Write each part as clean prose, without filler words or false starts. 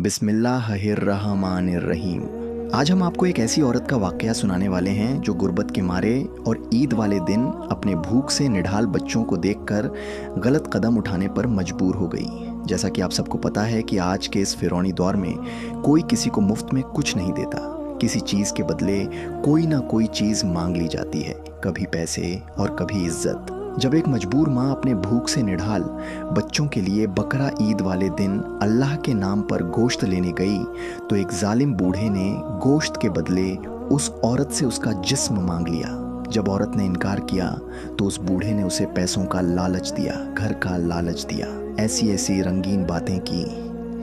बिस्मिल्लाहिर्रहमानिर्रहीम। आज हम आपको एक ऐसी औरत का वाकया सुनाने वाले हैं जो गुर्बत के मारे और ईद वाले दिन अपने भूख से निढाल बच्चों को देखकर गलत कदम उठाने पर मजबूर हो गई। जैसा कि आप सबको पता है कि आज के इस फिरौनी दौर में कोई किसी को मुफ्त में कुछ नहीं देता। किसी चीज़ के बदले कोई ना कोई चीज़ मांग ली जाती है, कभी पैसे और कभी इज्जत। जब एक मजबूर माँ अपने भूख से निढाल बच्चों के लिए बकरा ईद वाले दिन अल्लाह के नाम पर गोश्त लेने गई तो एक जालिम बूढ़े ने गोश्त के बदले उस औरत से उसका जिस्म मांग लिया। जब औरत ने इनकार किया तो उस बूढ़े ने उसे पैसों का लालच दिया, घर का लालच दिया, ऐसी ऐसी रंगीन बातें की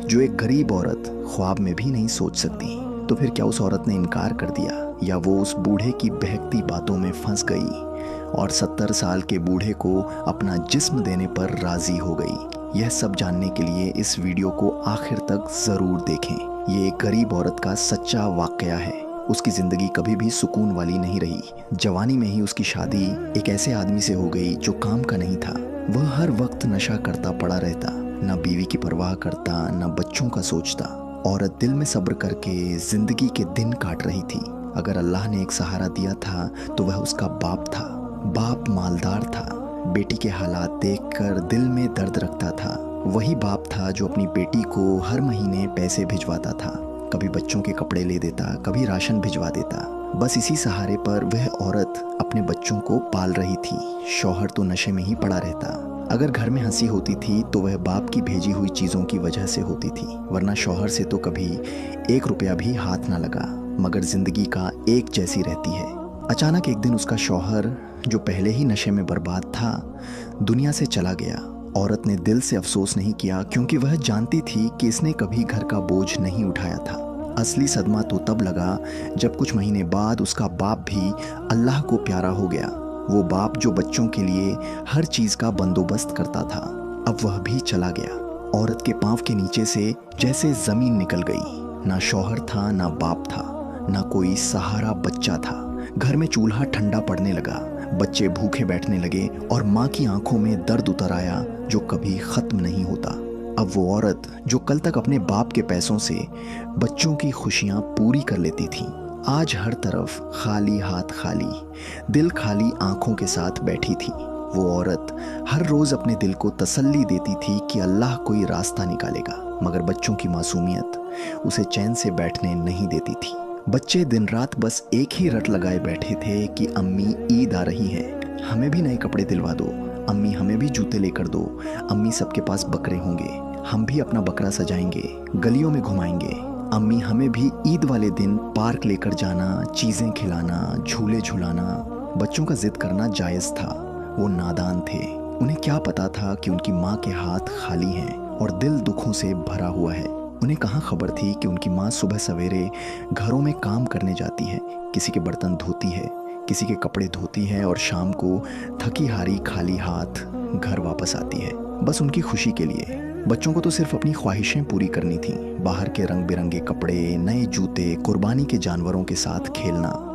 जो एक गरीब औरत ख्वाब में भी नहीं सोच सकती। तो फिर क्या उस औरत ने इनकार कर दिया या वो उस बूढ़े की बहकती बातों में फंस गई और 70 साल के बूढ़े को अपना जिस्म देने पर राजी हो गई? यह सब जानने के लिए इस वीडियो को आखिर तक ज़रूर देखें। ये एक गरीब औरत का सच्चा वाकया है। उसकी ज़िंदगी कभी भी सुकून वाली नहीं रही। जवानी में ही उसकी शादी एक ऐसे आदमी से हो गई जो काम का नहीं था। वह हर वक्त नशा करता पड़ा रहता, ना बीवी की परवाह करता, ना बच्चों का सोचता। औरत दिल में सब्र करके ज़िंदगी के दिन काट रही थी। अगर अल्लाह ने एक सहारा दिया था तो वह उसका बाप था। बाप मालदार था, बेटी के हालात देखकर दिल में दर्द रखता था। वही बाप था जो अपनी बेटी को हर महीने पैसे भिजवाता था, कभी बच्चों के कपड़े ले देता, कभी राशन भिजवा देता। बस इसी सहारे पर वह औरत अपने बच्चों को पाल रही थी। शौहर तो नशे में ही पड़ा रहता। अगर घर में हंसी होती थी तो वह बाप की भेजी हुई चीज़ों की वजह से होती थी, वरना शौहर से तो कभी 1 रुपया भी हाथ ना लगा। मगर जिंदगी का एक जैसी रहती है। अचानक एक दिन उसका शौहर, जो पहले ही नशे में बर्बाद था, दुनिया से चला गया। औरत ने दिल से अफसोस नहीं किया क्योंकि वह जानती थी कि इसने कभी घर का बोझ नहीं उठाया था। असली सदमा तो तब लगा जब कुछ महीने बाद उसका बाप भी अल्लाह को प्यारा हो गया। वो बाप जो बच्चों के लिए हर चीज़ का बंदोबस्त करता था, अब वह भी चला गया। औरत के पाँव के नीचे से जैसे ज़मीन निकल गई। ना शौहर था, ना बाप था, ना कोई सहारा बच्चा था। घर में चूल्हा ठंडा पड़ने लगा, बच्चे भूखे बैठने लगे और माँ की आंखों में दर्द उतर आया जो कभी ख़त्म नहीं होता। अब वो औरत जो कल तक अपने बाप के पैसों से बच्चों की खुशियाँ पूरी कर लेती थी, आज हर तरफ खाली हाथ खाली, दिल खाली आंखों के साथ बैठी थी। वो औरत हर रोज़ अपने दिल को तसल्ली देती थी कि अल्लाह कोई रास्ता निकालेगा, मगर बच्चों की मासूमियत उसे चैन से बैठने नहीं देती थी। बच्चे दिन रात बस एक ही रट लगाए बैठे थे कि अम्मी ईद आ रही है, हमें भी नए कपड़े दिलवा दो, अम्मी हमें भी जूते लेकर दो, अम्मी सबके पास बकरे होंगे, हम भी अपना बकरा सजाएंगे, गलियों में घुमाएंगे, अम्मी हमें भी ईद वाले दिन पार्क लेकर जाना, चीज़ें खिलाना, झूले झुलाना। बच्चों का जिद करना जायज़ था, वो नादान थे। उन्हें क्या पता था कि उनकी माँ के हाथ खाली हैं और दिल दुखों से भरा हुआ है। उन्हें कहाँ खबर थी कि उनकी माँ सुबह सवेरे घरों में काम करने जाती है, किसी के बर्तन धोती है, किसी के कपड़े धोती है और शाम को थकी हारी खाली हाथ घर वापस आती है, बस उनकी खुशी के लिए। बच्चों को तो सिर्फ अपनी ख्वाहिशें पूरी करनी थी, बाहर के रंग बिरंगे कपड़े, नए जूते, कुर्बानी के जानवरों के साथ खेलना,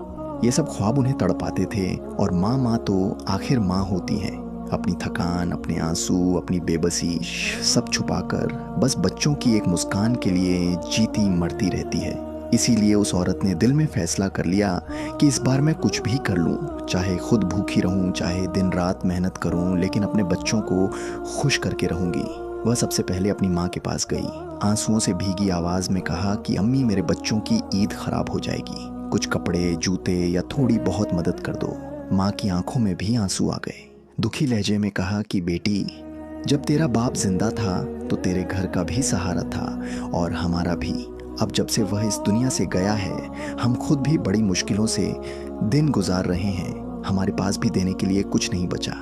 ये सब ख्वाब उन्हें तड़पाते थे। और माँ तो आखिर माँ होती है, अपनी थकान, अपने आंसू, अपनी बेबसी सब छुपाकर बस बच्चों की एक मुस्कान के लिए जीती मरती रहती है। इसीलिए उस औरत ने दिल में फैसला कर लिया कि इस बार मैं कुछ भी कर लूँ, चाहे खुद भूखी रहूँ, चाहे दिन रात मेहनत करूँ, लेकिन अपने बच्चों को खुश करके रहूँगी। वह सबसे पहले अपनी माँ के पास गई, आंसुओं से भीगी आवाज़ में कहा कि अम्मी मेरे बच्चों की ईद खराब हो जाएगी, कुछ कपड़े, जूते या थोड़ी बहुत मदद कर दो। माँ की आंखों में भी आंसू आ गए। दुखी लहजे में कहा कि बेटी, जब तेरा बाप जिंदा था तो तेरे घर का भी सहारा था और हमारा भी। अब जब से वह इस दुनिया से गया है, हम खुद भी बड़ी मुश्किलों से दिन गुजार रहे हैं। हमारे पास भी देने के लिए कुछ नहीं बचा।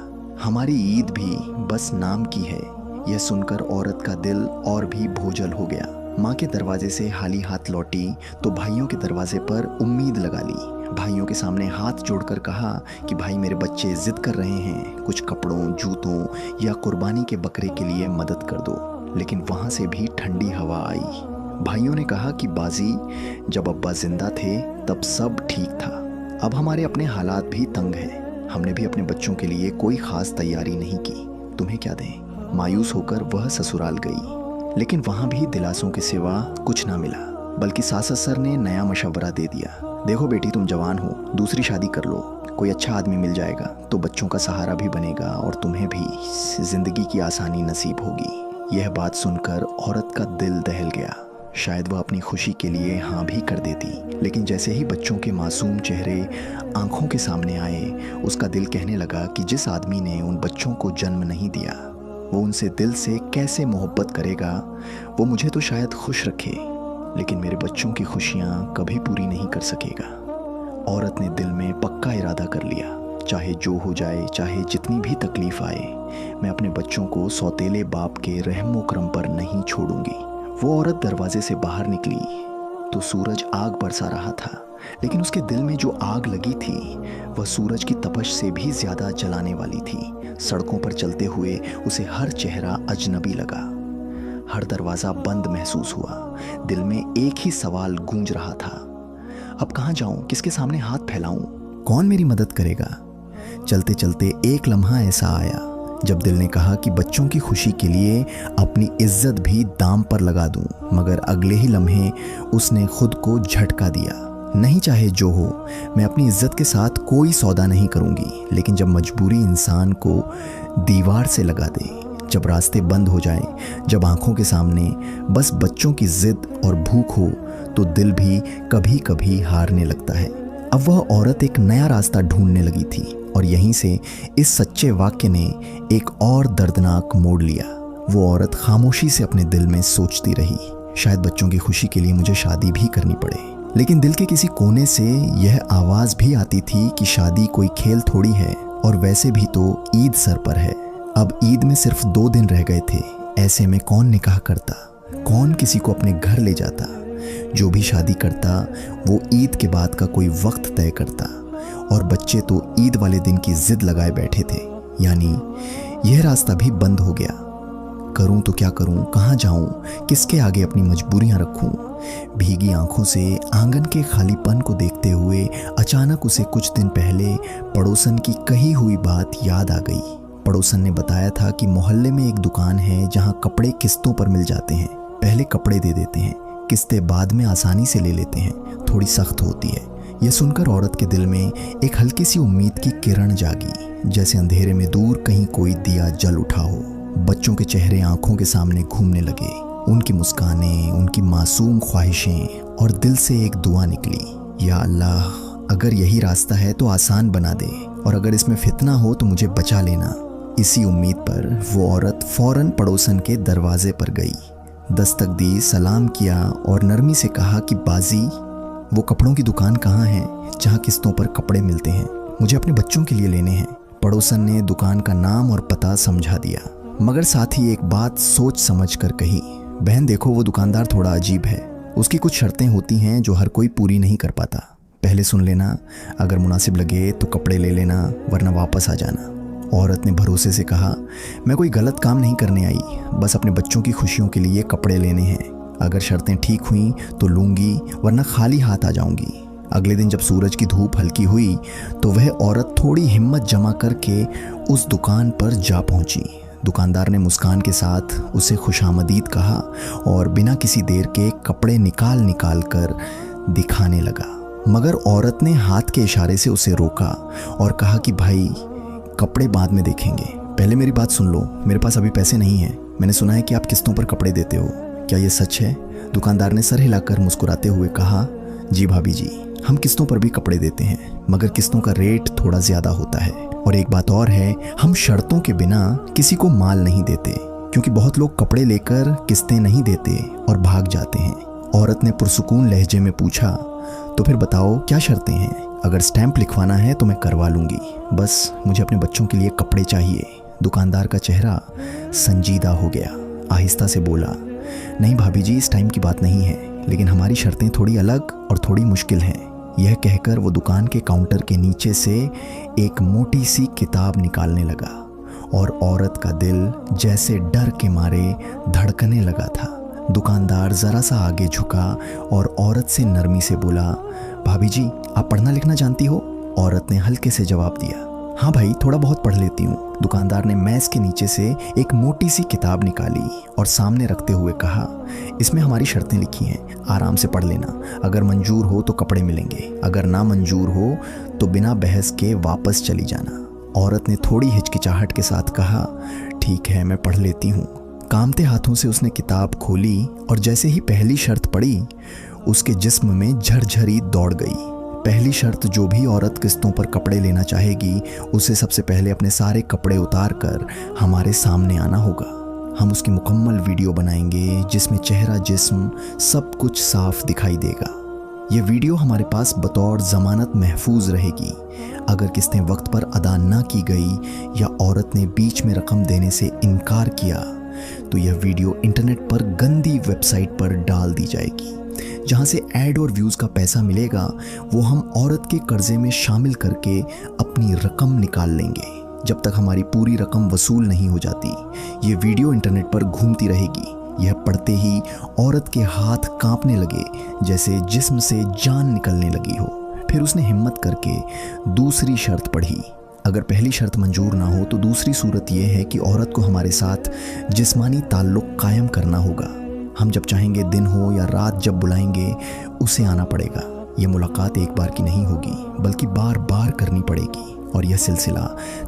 हमारी ईद भी बस नाम की है। यह सुनकर औरत का दिल और भी बोझल हो गया। माँ के दरवाजे से खाली हाथ लौटी तो भाइयों के दरवाजे पर उम्मीद लगा ली। भाइयों के सामने हाथ जोड़कर कहा कि भाई मेरे बच्चे जिद कर रहे हैं, कुछ कपड़ों, जूतों या कुर्बानी के बकरे के लिए मदद कर दो। लेकिन वहाँ से भी ठंडी हवा आई। भाइयों ने कहा कि बाजी, जब अब्बा जिंदा थे तब सब ठीक था, अब हमारे अपने हालात भी तंग हैं, हमने भी अपने बच्चों के लिए कोई ख़ास तैयारी नहीं की, तुम्हें क्या दें। मायूस होकर वह ससुराल गई। लेकिन वहाँ भी दिलासों के सिवा कुछ ना मिला, बल्कि सासत सर ने नया मशवरा दे दिया। देखो बेटी, तुम जवान हो, दूसरी शादी कर लो, कोई अच्छा आदमी मिल जाएगा तो बच्चों का सहारा भी बनेगा और तुम्हें भी जिंदगी की आसानी नसीब होगी। यह बात सुनकर औरत का दिल दहल गया। शायद वह अपनी खुशी के लिए हाँ भी कर देती, लेकिन जैसे ही बच्चों के मासूम चेहरे आंखों के सामने आए, उसका दिल कहने लगा कि जिस आदमी ने उन बच्चों को जन्म नहीं दिया, वो उनसे दिल से कैसे मोहब्बत करेगा। वो मुझे तो शायद खुश रखे, लेकिन मेरे बच्चों की खुशियाँ कभी पूरी नहीं कर सकेगा। औरत ने दिल में पक्का इरादा कर लिया, चाहे जो हो जाए, चाहे जितनी भी तकलीफ आए, मैं अपने बच्चों को सौतेले बाप के रहमो करम पर नहीं छोड़ूंगी। वो औरत दरवाजे से बाहर निकली तो सूरज आग बरसा रहा था, लेकिन उसके दिल में जो आग लगी थी वह सूरज की तपश से भी ज्यादा जलाने वाली थी। सड़कों पर चलते हुए उसे हर चेहरा अजनबी लगा, हर दरवाजा बंद महसूस हुआ। दिल में एक ही सवाल गूंज रहा था, अब कहाँ जाऊं, किसके सामने हाथ फैलाऊं, कौन मेरी मदद करेगा। चलते चलते एक लम्हा ऐसा आया जब दिल ने कहा कि बच्चों की खुशी के लिए अपनी इज्जत भी दाम पर लगा दूं, मगर अगले ही लम्हे उसने खुद को झटका दिया। नहीं, चाहे जो हो, मैं अपनी इज्जत के साथ कोई सौदा नहीं करूंगी। लेकिन जब मजबूरी इंसान को दीवार से लगा दे, जब रास्ते बंद हो जाएं, जब आंखों के सामने बस बच्चों की जिद और भूख हो, तो दिल भी कभी कभी हारने लगता है। अब वह औरत एक नया रास्ता ढूंढने लगी थी और यहीं से इस सच्चे वाक्य ने एक और दर्दनाक मोड़ लिया। वो औरत खामोशी से अपने दिल में सोचती रही, शायद बच्चों की खुशी के लिए मुझे शादी भी करनी पड़े। लेकिन दिल के किसी कोने से यह आवाज़ भी आती थी कि शादी कोई खेल थोड़ी है, और वैसे भी तो ईद सर पर है। अब ईद में सिर्फ 2 दिन रह गए थे। ऐसे में कौन निकाह करता, कौन किसी को अपने घर ले जाता। जो भी शादी करता वो ईद के बाद का कोई वक्त तय करता, और बच्चे तो ईद वाले दिन की जिद लगाए बैठे थे। यानी यह रास्ता भी बंद हो गया। करूं तो क्या करूं, कहाँ जाऊं, किसके आगे अपनी मजबूरियां रखूं। भीगी आंखों से आंगन के खालीपन को देखते हुए अचानक उसे कुछ दिन पहले पड़ोसन की कही हुई बात याद आ गई। पड़ोसन ने बताया था कि मोहल्ले में एक दुकान है जहाँ कपड़े किस्तों पर मिल जाते हैं। पहले कपड़े दे देते हैं, किस्तें बाद में आसानी से ले लेते हैं, थोड़ी सख्त होती है। यह सुनकर औरत के दिल में एक हल्की सी उम्मीद की किरण जागी, जैसे अंधेरे में दूर कहीं कोई दिया जल उठा हो। बच्चों के चेहरे आंखों के सामने घूमने लगे, उनकी मुस्कानें, उनकी मासूम ख्वाहिशें, और दिल से एक दुआ निकली, या अल्लाह, अगर यही रास्ता है तो आसान बना दे, और अगर इसमें फितना हो तो मुझे बचा लेना। इसी उम्मीद पर वो औरत फौरन पड़ोसन के दरवाजे पर गई, दस्तक दी, सलाम किया और नरमी से कहा कि बाजी, वो कपड़ों की दुकान कहाँ है जहाँ किस्तों पर कपड़े मिलते हैं, मुझे अपने बच्चों के लिए लेने हैं। पड़ोसन ने दुकान का नाम और पता समझा दिया, मगर साथ ही एक बात सोच समझ कर कही, बहन देखो, वो दुकानदार थोड़ा अजीब है, उसकी कुछ शर्तें होती हैं जो हर कोई पूरी नहीं कर पाता। पहले सुन लेना, अगर मुनासिब लगे तो कपड़े ले लेना, वरना वापस आ जाना। औरत ने भरोसे से कहा, मैं कोई गलत काम नहीं करने आई, बस अपने बच्चों की खुशियों के लिए कपड़े लेने हैं। अगर शर्तें ठीक हुई तो लूँगी, वरना खाली हाथ आ जाऊँगी। अगले दिन जब सूरज की धूप हल्की हुई तो वह औरत थोड़ी हिम्मत जमा करके उस दुकान पर जा पहुँची। दुकानदार ने मुस्कान के साथ उसे खुशामदीद कहा और बिना किसी देर के कपड़े निकाल निकाल कर दिखाने लगा, मगर औरत ने हाथ के इशारे से उसे रोका और कहा कि भाई, कपड़े बाद में देखेंगे, पहले मेरी बात सुन लो, मेरे पास अभी पैसे नहीं हैं। मैंने सुना है कि आप किस्तों पर कपड़े देते हो, क्या ये सच है? दुकानदार ने सर हिलाकर मुस्कुराते हुए कहा, जी भाभी जी, हम किस्तों पर भी कपड़े देते हैं, मगर किस्तों का रेट थोड़ा ज़्यादा होता है, और एक बात और है, हम शर्तों के बिना किसी को माल नहीं देते, क्योंकि बहुत लोग कपड़े लेकर किस्तें नहीं देते और भाग जाते हैं। औरत ने पुरसुकून लहजे में पूछा, तो फिर बताओ क्या शर्तें हैं? अगर स्टैंप लिखवाना है तो मैं करवा लूँगी, बस मुझे अपने बच्चों के लिए कपड़े चाहिए। दुकानदार का चेहरा संजीदा हो गया, आहिस्ता से बोला, नहीं भाभी जी, इस टाइम की बात नहीं है, लेकिन हमारी शर्तें थोड़ी अलग और थोड़ी मुश्किल हैं। यह कहकर वो दुकान के काउंटर के नीचे से एक मोटी सी किताब निकालने लगा और औरत का दिल जैसे डर के मारे धड़कने लगा था। दुकानदार ज़रा सा आगे झुका और औरत से नरमी से बोला, भाभी जी, आप पढ़ना लिखना जानती हो? औरत ने हल्के से जवाब दिया, हाँ भाई, थोड़ा बहुत पढ़ लेती हूँ। दुकानदार ने मेज के नीचे से एक मोटी सी किताब निकाली और सामने रखते हुए कहा, इसमें हमारी शर्तें लिखी हैं, आराम से पढ़ लेना। अगर मंजूर हो तो कपड़े मिलेंगे, अगर ना मंजूर हो तो बिना बहस के वापस चली जाना। औरत ने थोड़ी हिचकिचाहट के साथ कहा, ठीक है, मैं पढ़ लेती हूँ। कांपते हाथों से उसने किताब खोली और जैसे ही पहली शर्त पढ़ी, उसके जिस्म में झरझरी दौड़ गई। पहली शर्त, जो भी औरत किस्तों पर कपड़े लेना चाहेगी उसे सबसे पहले अपने सारे कपड़े उतार कर हमारे सामने आना होगा। हम उसकी मुकम्मल वीडियो बनाएंगे जिसमें चेहरा, जिस्म, सब कुछ साफ दिखाई देगा। ये वीडियो हमारे पास बतौर ज़मानत महफूज रहेगी। अगर किस्तें वक्त पर अदा ना की गई या औरत ने बीच में रकम देने से इनकार किया तो यह वीडियो इंटरनेट पर गंदी वेबसाइट पर डाल दी जाएगी। जहां से ऐड और व्यूज़ का पैसा मिलेगा वो हम औरत के कर्जे में शामिल करके अपनी रकम निकाल लेंगे। जब तक हमारी पूरी रकम वसूल नहीं हो जाती ये वीडियो इंटरनेट पर घूमती रहेगी। यह पढ़ते ही औरत के हाथ कांपने लगे, जैसे जिस्म से जान निकलने लगी हो। फिर उसने हिम्मत करके दूसरी शर्त पढ़ी। अगर पहली शर्त मंजूर ना हो तो दूसरी सूरत यह है कि औरत को हमारे साथ जिस्मानी ताल्लुक़ कायम करना होगा। हम जब चाहेंगे, दिन हो या रात, जब बुलाएंगे उसे आना पड़ेगा। ये मुलाकात एक बार की नहीं होगी बल्कि बार बार करनी पड़ेगी और यह सिलसिला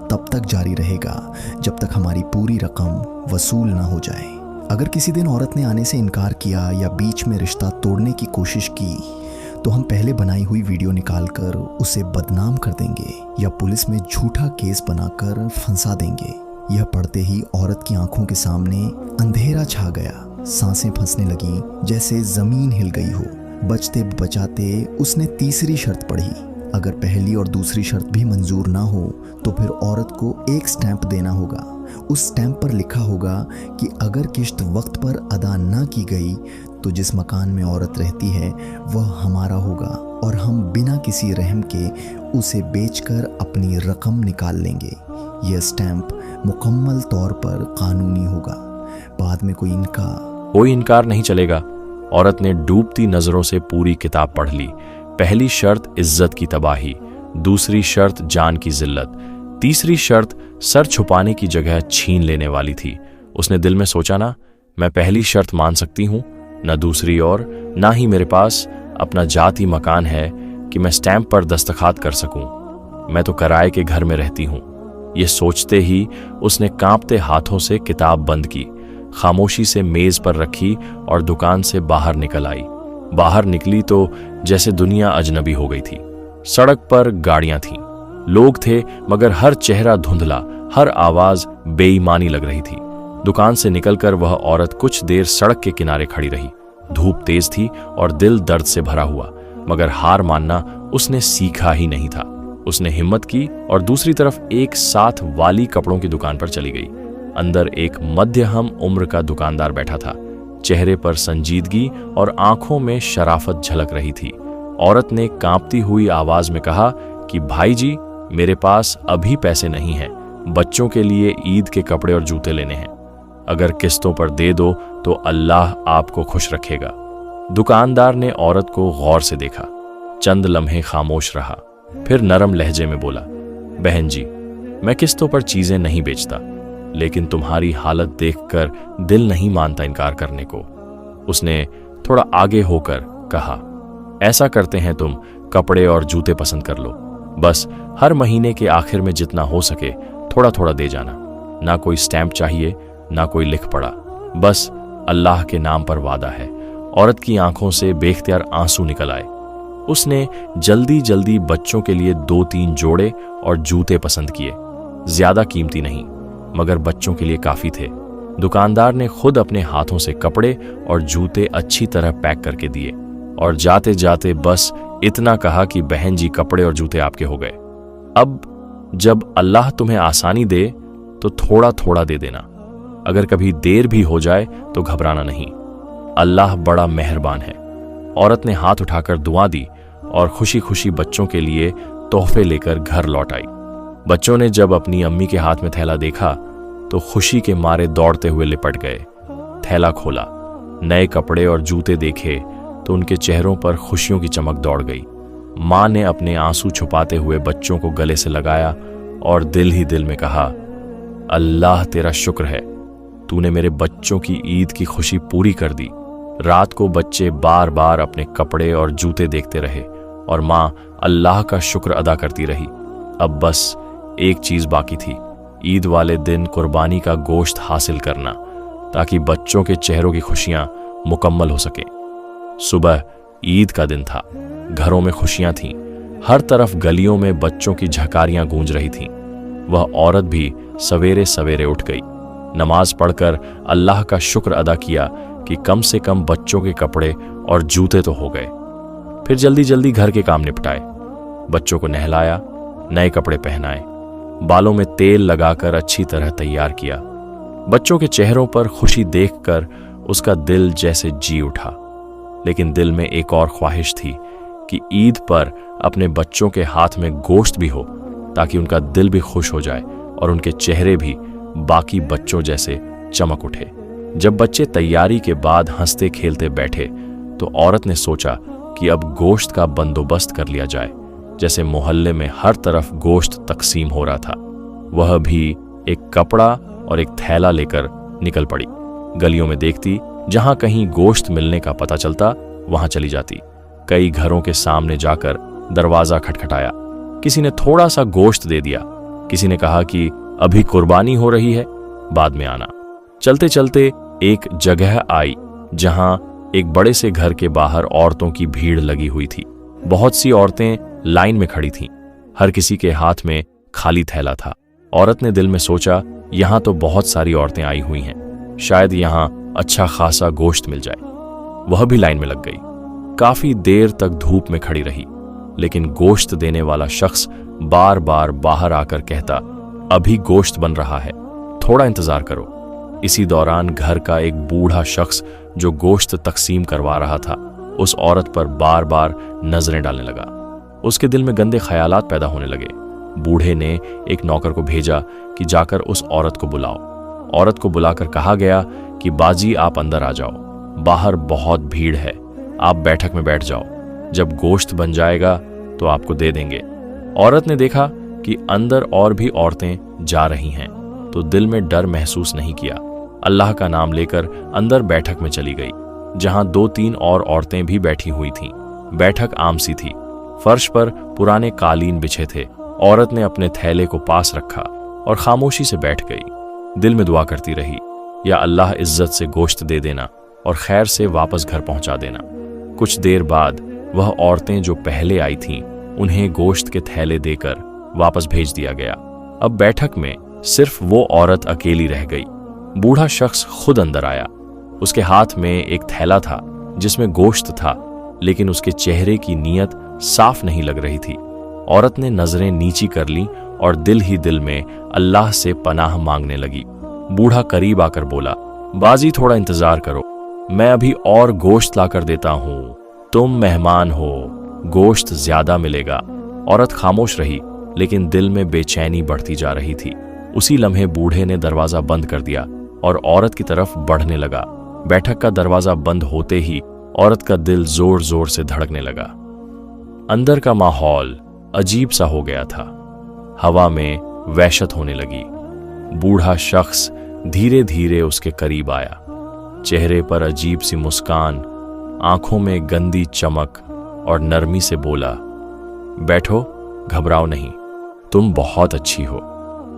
तब तक जारी रहेगा जब तक हमारी पूरी रकम वसूल ना हो जाए। अगर किसी दिन औरत ने आने से इनकार किया या बीच में रिश्ता तोड़ने की कोशिश की तो हम पहले बनाई हुई वीडियो निकालकर उसे बदनाम कर देंगे या पुलिस में झूठा केस बनाकर फंसा देंगे। यह पढ़ते ही औरत की आंखों के सामने अंधेरा छा गया, सांसें फंसने लगी, जैसे जमीन हिल गई हो। बचते बचाते उसने तीसरी शर्त पढ़ी। अगर पहली और दूसरी शर्त भी मंजूर ना हो तो फिर औरत को एक स्टैंप देना होगा। उस स्टैंप पर लिखा होगा कि अगर किश्त वक्त पर अदा ना की गई तो जिस मकान में औरत रहती है वह हमारा होगा और हम बिना किसी रहम के उसे बेचकर अपनी रकम निकाल लेंगे। यह स्टैंप मुकम्मल तौर पर कानूनी होगा। बाद में कोई इनकार नहीं चलेगा। औरत ने डूबती नजरों से पूरी किताब पढ़ ली। पहली शर्त इज्जत की तबाही, दूसरी शर्त जान की जिल्लत, तीसरी शर्त सर छुपाने की जगह छीन लेने वाली थी। उसने दिल में सोचा, ना मैं पहली शर्त मान सकती हूँ, न दूसरी, और ना ही मेरे पास अपना जाती मकान है कि मैं स्टैंप पर दस्तखत कर सकूं। मैं तो किराए के घर में रहती हूँ। ये सोचते ही उसने कांपते हाथों से किताब बंद की, खामोशी से मेज पर रखी और दुकान से बाहर निकल आई। बाहर निकली तो जैसे दुनिया अजनबी हो गई थी। सड़क पर गाड़ियां थीं, लोग थे, मगर हर चेहरा धुंधला, हर आवाज बेईमानी लग रही थी। दुकान से निकलकर वह औरत कुछ देर सड़क के किनारे खड़ी रही। धूप तेज थी और दिल दर्द से भरा हुआ, मगर हार मानना उसने सीखा ही नहीं था। उसने हिम्मत की और दूसरी तरफ एक साथ वाली कपड़ों की दुकान पर चली गई। अंदर एक मध्यम उम्र का दुकानदार बैठा था। चेहरे पर संजीदगी और आंखों में शराफत झलक रही थी। औरत ने कांपती हुई आवाज में कहा कि भाई जी, मेरे पास अभी पैसे नहीं हैं, बच्चों के लिए ईद के कपड़े और जूते लेने हैं। अगर किस्तों पर दे दो तो अल्लाह आपको खुश रखेगा। दुकानदार ने औरत को गौर से देखा, चंद लम्हे खामोश रहा, फिर नरम लहजे में बोला, बहन जी, मैं किस्तों पर चीजें नहीं बेचता, लेकिन तुम्हारी हालत देखकर दिल नहीं मानता इनकार करने को। उसने थोड़ा आगे होकर कहा, ऐसा करते हैं, तुम कपड़े और जूते पसंद कर लो। बस हर महीने के आखिर में जितना हो सके थोड़ा थोड़ा दे जाना। ना कोई स्टैंप चाहिए, ना कोई लिख पड़ा, बस अल्लाह के नाम पर वादा है। औरत की आंखों से बेख्तियार आंसू निकल आए। उसने जल्दी जल्दी बच्चों के लिए 2-3 जोड़े और जूते पसंद किए। ज्यादा कीमती नहीं, मगर बच्चों के लिए काफी थे। दुकानदार ने खुद अपने हाथों से कपड़े और जूते अच्छी तरह पैक करके दिए और जाते जाते बस इतना कहा कि बहन जी, कपड़े और जूते आपके हो गए। अब जब अल्लाह तुम्हें आसानी दे तो थोड़ा थोड़ा दे देना। अगर कभी देर भी हो जाए तो घबराना नहीं, अल्लाह बड़ा मेहरबान है। औरत ने हाथ उठाकर दुआ दी और खुशी खुशी बच्चों के लिए तोहफे लेकर घर लौट आई। बच्चों ने जब अपनी अम्मी के हाथ में थैला देखा तो खुशी के मारे दौड़ते हुए लिपट गए। थैला खोला, नए कपड़े और जूते देखे तो उनके चेहरों पर खुशियों की चमक दौड़ गई। माँ ने अपने आंसू छुपाते हुए बच्चों को गले से लगाया और दिल ही दिल में कहा, अल्लाह तेरा शुक्र है, तूने मेरे बच्चों की ईद की खुशी पूरी कर दी। रात को बच्चे बार बार अपने कपड़े और जूते देखते रहे और माँ अल्लाह का शुक्र अदा करती रही। अब बस एक चीज बाकी थी, ईद वाले दिन कुर्बानी का गोश्त हासिल करना, ताकि बच्चों के चेहरों की खुशियां मुकम्मल हो सके। सुबह ईद का दिन था, घरों में खुशियां थीं, हर तरफ गलियों में बच्चों की झकारियां गूंज रही थीं। वह औरत भी सवेरे सवेरे उठ गई, नमाज पढ़कर अल्लाह का शुक्र अदा किया कि कम से कम बच्चों के कपड़े और जूते तो हो गए। फिर जल्दी जल्दी घर के काम निपटाए, बच्चों को नहलाया, नए कपड़े पहनाए, बालों में तेल लगाकर अच्छी तरह तैयार किया। बच्चों के चेहरों पर खुशी देखकर उसका दिल जैसे जी उठा। लेकिन दिल में एक और ख्वाहिश थी कि ईद पर अपने बच्चों के हाथ में गोश्त भी हो, ताकि उनका दिल भी खुश हो जाए और उनके चेहरे भी बाकी बच्चों जैसे चमक उठे। जब बच्चे तैयारी के बाद हंसते खेलते बैठे तो औरत ने सोचा कि अब गोश्त का बंदोबस्त कर लिया जाए, जैसे मोहल्ले में हर तरफ गोश्त तकसीम हो रहा था। वह भी एक कपड़ा और एक थैला लेकर निकल पड़ी। गलियों में देखती, जहां कहीं गोश्त मिलने का पता चलता वहां चली जाती। कई घरों के सामने जाकर दरवाजा खटखटाया। किसी ने थोड़ा सा गोश्त दे दिया, किसी ने कहा कि अभी कुर्बानी हो रही है, बाद में आना। चलते चलते एक जगह आई जहां एक बड़े से घर के बाहर औरतों की भीड़ लगी हुई थी। बहुत सी औरतें लाइन में खड़ी थीं, हर किसी के हाथ में खाली थैला था। औरत ने दिल में सोचा, यहां तो बहुत सारी औरतें आई हुई हैं, शायद यहां अच्छा खासा गोश्त मिल जाए। वह भी लाइन में लग गई। काफी देर तक धूप में खड़ी रही, लेकिन गोश्त देने वाला शख्स बार बार बाहर आकर कहता, अभी गोश्त बन रहा है, थोड़ा इंतजार करो। इसी दौरान घर का एक बूढ़ा शख्स जो गोश्त तकसीम करवा रहा था, उस औरत पर बार बार नजरें डालने लगा। उसके दिल में गंदे ख्यालात पैदा होने लगे। बूढ़े ने एक नौकर को भेजा कि जाकर उस औरत को बुलाओ। औरत को बुलाकर कहा गया कि बाजी आप अंदर आ जाओ, बाहर बहुत भीड़ है, आप बैठक में बैठ जाओ, जब गोश्त बन जाएगा तो आपको दे देंगे। औरत ने देखा कि अंदर और भी औरतें जा रही हैं, तो दिल में डर महसूस नहीं किया। अल्लाह का नाम लेकर अंदर बैठक में चली गई, जहां 2-3 और औरतें भी बैठी हुई थीं। बैठक आम सी थी, फर्श पर पुराने कालीन बिछे थे। औरत ने अपने थैले को पास रखा और खामोशी से बैठ गई। दिल में दुआ करती रही, या अल्लाह इज्जत से गोश्त दे देना और खैर से वापस घर पहुंचा देना। कुछ देर बाद वह औरतें जो पहले आई थीं, उन्हें गोश्त के थैले देकर वापस भेज दिया गया। अब बैठक में सिर्फ वो औरत अकेली रह गई। बूढ़ा शख्स खुद अंदर आया। उसके हाथ में एक थैला था जिसमें गोश्त था, लेकिन उसके चेहरे की नीयत साफ नहीं लग रही थी। औरत ने नजरें नीची कर ली और दिल ही दिल में अल्लाह से पनाह मांगने लगी। बूढ़ा करीब आकर बोला, बाजी थोड़ा इंतजार करो, मैं अभी और गोश्त लाकर देता हूं, तुम मेहमान हो, गोश्त ज्यादा मिलेगा। औरत खामोश रही, लेकिन दिल में बेचैनी बढ़ती जा रही थी। उसी लम्हे बूढ़े ने दरवाजा बंद कर दिया और औरत की तरफ बढ़ने लगा। बैठक का दरवाजा बंद होते ही औरत का दिल जोर जोर से धड़कने लगा। अंदर का माहौल अजीब सा हो गया था। हवा में वहशत होने लगी। बूढ़ा शख्स धीरे धीरे उसके करीब आया। चेहरे पर अजीब सी मुस्कान, आंखों में गंदी चमक और नरमी से बोला, बैठो, घबराओ नहीं, तुम बहुत अच्छी हो,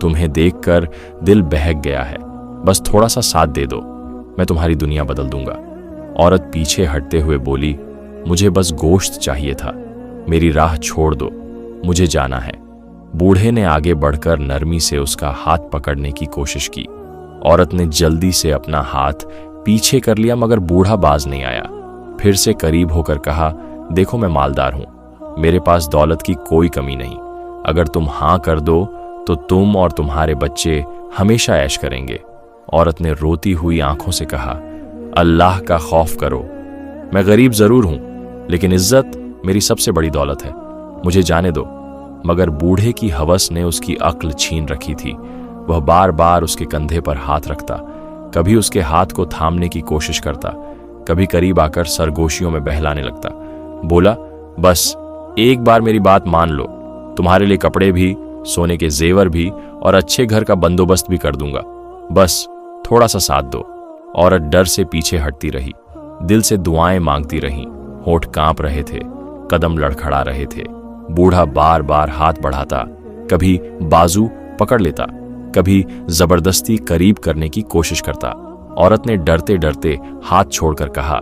तुम्हें देखकर दिल बहक गया है, बस थोड़ा सा साथ दे दो, मैं तुम्हारी दुनिया बदल दूंगा। औरत पीछे हटते हुए बोली, मुझे बस गोश्त चाहिए था, मेरी राह छोड़ दो, मुझे जाना है। बूढ़े ने आगे बढ़कर नरमी से उसका हाथ पकड़ने की कोशिश की। औरत ने जल्दी से अपना हाथ पीछे कर लिया, मगर बूढ़ा बाज नहीं आया। फिर से करीब होकर कहा, देखो मैं मालदार हूं, मेरे पास दौलत की कोई कमी नहीं, अगर तुम हां कर दो तो तुम और तुम्हारे बच्चे हमेशा ऐश करेंगे। औरत ने रोती हुई आंखों से कहा, अल्लाह का खौफ करो, मैं गरीब जरूर हूं, लेकिन इज्जत मेरी सबसे बड़ी दौलत है, मुझे जाने दो। मगर बूढ़े की हवस ने उसकी अक्ल छीन रखी थी। वह बार बार उसके कंधे पर हाथ रखता, कभी उसके हाथ को थामने की कोशिश करता, कभी करीब आकर सरगोशियों में बहलाने लगता। बोला, बस एक बार मेरी बात मान लो, तुम्हारे लिए कपड़े भी सोने के जेवर भी और अच्छे घर का बंदोबस्त भी कर दूंगा, बस थोड़ा सा साथ दो। औरत डर से पीछे हटती रही, दिल से दुआएं मांगती रही। होठ कांप रहे थे, कदम लड़खड़ा रहे थे। बूढ़ा बार बार हाथ बढ़ाता, कभी बाजू पकड़ लेता, कभी जबरदस्ती करीब करने की कोशिश करता। औरत ने डरते डरते हाथ छोड़कर कहा,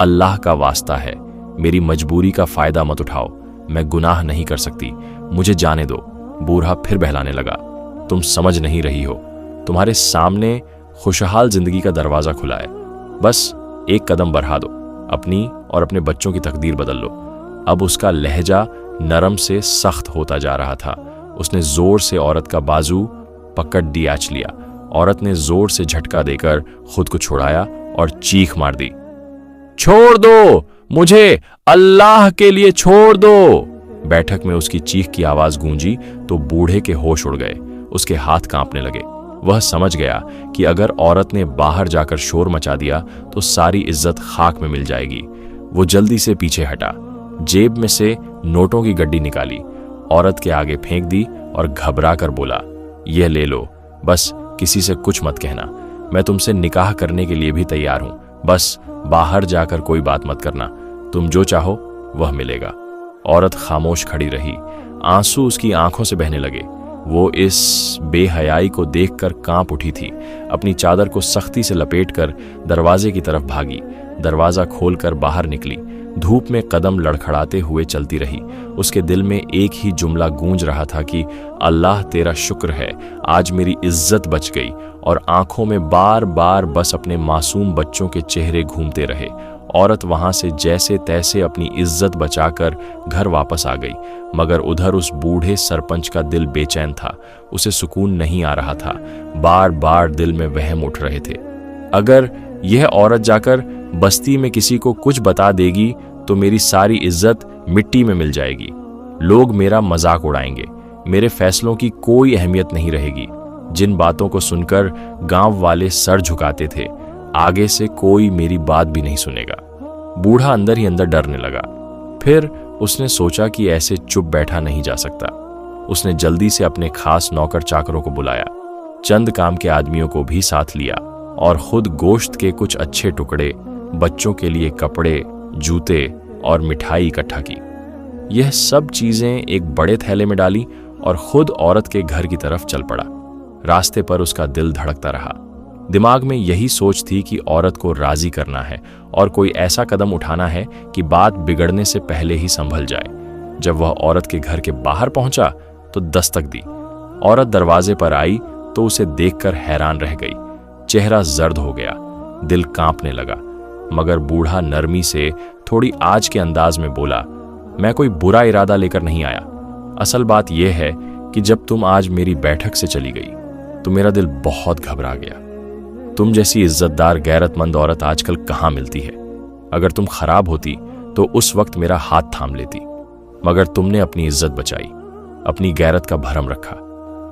अल्लाह का वास्ता है, मेरी मजबूरी का फायदा मत उठाओ, मैं गुनाह नहीं कर सकती, मुझे जाने दो। बूढ़ा फिर बहलाने लगा, तुम समझ नहीं रही हो, तुम्हारे सामने खुशहाल जिंदगी का दरवाजा खुला है, बस एक कदम बढ़ा दो, अपनी और अपने बच्चों की तकदीर बदल लो। अब उसका लहजा नरम से सख्त होता जा रहा था। उसने जोर से औरत का बाजू पकड़ डियाच लिया। औरत ने जोर से झटका देकर खुद को छुड़ाया और चीख मार दी, छोड़ दो मुझे, अल्लाह के लिए छोड़ दो। बैठक में उसकी चीख की आवाज गूंजी तो बूढ़े के होश उड़ गए, उसके हाथ कांपने लगे। वह समझ गया कि अगर औरत ने बाहर जाकर शोर मचा दिया तो सारी इज्जत खाक में मिल जाएगी। वो जल्दी से पीछे हटा, जेब में से नोटों की गड्डी निकाली, औरत के आगे फेंक दी और घबरा कर बोला, यह ले लो, बस किसी से कुछ मत कहना, मैं तुमसे निकाह करने के लिए भी तैयार हूं, बस बाहर जाकर कोई बात मत करना, तुम जो चाहो वह मिलेगा। औरत खामोश खड़ी रही, आंसू उसकी आंखों से बहने लगे। वो इस बेहयाई को देखकर कांप उठी थी। अपनी चादर को सख्ती से लपेटकर दरवाजे की तरफ भागी, दरवाजा खोलकर बाहर निकली, धूप में कदम लड़खड़ाते हुए चलती रही। उसके दिल में एक ही जुमला गूंज रहा था कि अल्लाह तेरा शुक्र है, आज मेरी इज्जत बच गई। और आंखों में बार बार बस अपने मासूम बच्चों के चेहरे घूमते रहे। औरत वहां से जैसे तैसे अपनी इज्जत बचाकर घर वापस आ गई, मगर उधर उस बूढ़े सरपंच का दिल बेचैन था, उसे सुकून नहीं आ रहा था। बार बार दिल में वहम उठ रहे थे, अगर यह औरत जाकर बस्ती में किसी को कुछ बता देगी तो मेरी सारी इज्जत मिट्टी में मिल जाएगी, लोग मेरा मजाक उड़ाएंगे, मेरे फैसलों की कोई अहमियत नहीं रहेगी। जिन बातों को सुनकर गांव वाले सर झुकाते थे, आगे से कोई मेरी बात भी नहीं सुनेगा। बूढ़ा अंदर ही अंदर डरने लगा। फिर उसने सोचा कि ऐसे चुप बैठा नहीं जा सकता। उसने जल्दी से अपने खास नौकर चाकरों को बुलाया, चंद काम के आदमियों को भी साथ लिया और खुद गोश्त के कुछ अच्छे टुकड़े, बच्चों के लिए कपड़े, जूते और मिठाई इकट्ठा की। यह सब चीजें एक बड़े थैले में डाली और खुद औरत के घर की तरफ चल पड़ा। रास्ते पर उसका दिल धड़कता रहा। दिमाग में यही सोच थी कि औरत को राजी करना है और कोई ऐसा कदम उठाना है कि बात बिगड़ने से पहले ही संभल जाए। जब वह औरत के घर के बाहर पहुंचा तो दस्तक दी। औरत दरवाजे पर आई तो उसे देखकर हैरान रह गई। चेहरा जर्द हो गया, दिल कांपने लगा, मगर बूढ़ा नरमी से थोड़ी आज के अंदाज में बोला, मैं कोई बुरा इरादा लेकर नहीं आया। असल बात यह है कि जब तुम आज मेरी बैठक से चली गई तो मेरा दिल बहुत घबरा गया। तुम जैसी इज्जतदार गैरतमंद औरत आजकल कहाँ मिलती है। अगर तुम खराब होती तो उस वक्त मेरा हाथ थाम लेती, मगर तुमने अपनी इज्जत बचाई, अपनी गैरत का भरम रखा,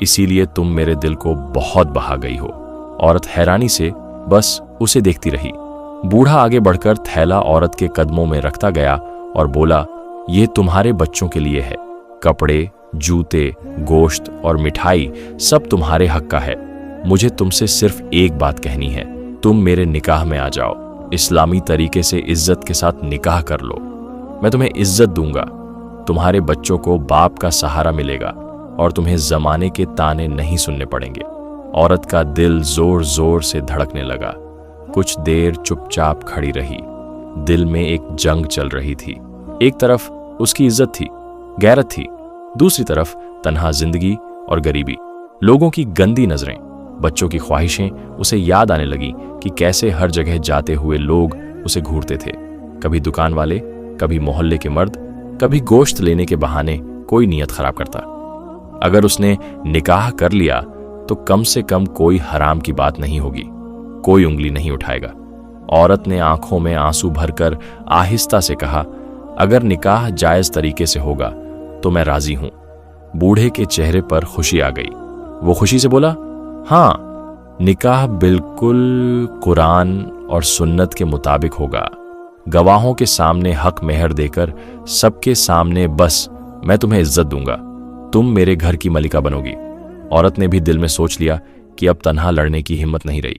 इसीलिए तुम मेरे दिल को बहुत बहा गई हो। औरत हैरानी से बस उसे देखती रही। बूढ़ा आगे बढ़कर थैला औरत के कदमों में रखता गया और बोला, ये तुम्हारे बच्चों के लिए है, कपड़े, जूते, गोश्त और मिठाई सब तुम्हारे हक का है। मुझे तुमसे सिर्फ एक बात कहनी है, तुम मेरे निकाह में आ जाओ, इस्लामी तरीके से इज्जत के साथ निकाह कर लो। मैं तुम्हें इज्जत दूंगा, तुम्हारे बच्चों को बाप का सहारा मिलेगा और तुम्हें जमाने के ताने नहीं सुनने पड़ेंगे। औरत का दिल जोर जोर से धड़कने लगा। कुछ देर चुपचाप खड़ी रही। दिल में एक जंग चल रही थी। एक तरफ उसकी इज्जत थी, गैरत थी, दूसरी तरफ तन्हा जिंदगी और गरीबी, लोगों की गंदी नजरें, बच्चों की ख्वाहिशें। उसे याद आने लगी कि कैसे हर जगह जाते हुए लोग उसे घूरते थे, कभी दुकान वाले, कभी मोहल्ले के मर्द, कभी गोश्त लेने के बहाने कोई नीयत खराब करता। अगर उसने निकाह कर लिया तो कम से कम कोई हराम की बात नहीं होगी, कोई उंगली नहीं उठाएगा। औरत ने आंखों में आंसू भरकर आहिस्ता से कहा, अगर निकाह जायज तरीके से होगा तो मैं राजी हूं। बूढ़े के चेहरे पर खुशी आ गई। वो खुशी से बोला, हाँ, निकाह बिल्कुल कुरान और सुन्नत के मुताबिक होगा, गवाहों के सामने हक मेहर देकर सबके सामने, बस मैं तुम्हें इज्जत दूंगा, तुम मेरे घर की मलिका बनोगी। औरत ने भी दिल में सोच लिया कि अब तन्हा लड़ने की हिम्मत नहीं रही,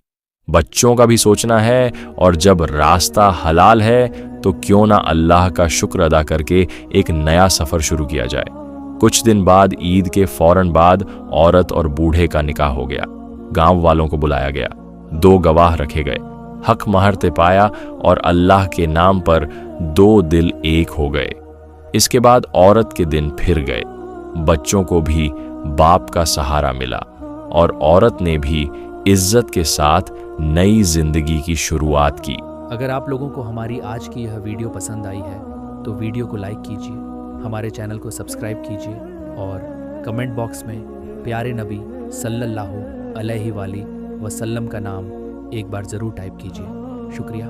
बच्चों का भी सोचना है, और जब रास्ता हलाल है तो क्यों ना अल्लाह का शुक्र अदा करके एक नया सफर शुरू किया जाए। कुछ दिन बाद ईद के फौरन बाद औरत और बूढ़े का निकाह हो गया। गांव वालों को बुलाया गया, 2 गवाह रखे गए, हक महर तय पाया और अल्लाह के नाम पर 2 दिल एक हो गए। इसके बाद औरत के दिन फिर गए, बच्चों को भी बाप का सहारा मिला और औरत ने भी इज्जत के साथ नई जिंदगी की शुरुआत की। अगर आप लोगों को हमारी आज की यह वीडियो पसंद आई है तो वीडियो को लाइक कीजिए, हमारे चैनल को सब्सक्राइब कीजिए और कमेंट बॉक्स में प्यारे नबी सल्लल्लाहु अलैहि वसल्लम का नाम एक बार ज़रूर टाइप कीजिए। शुक्रिया।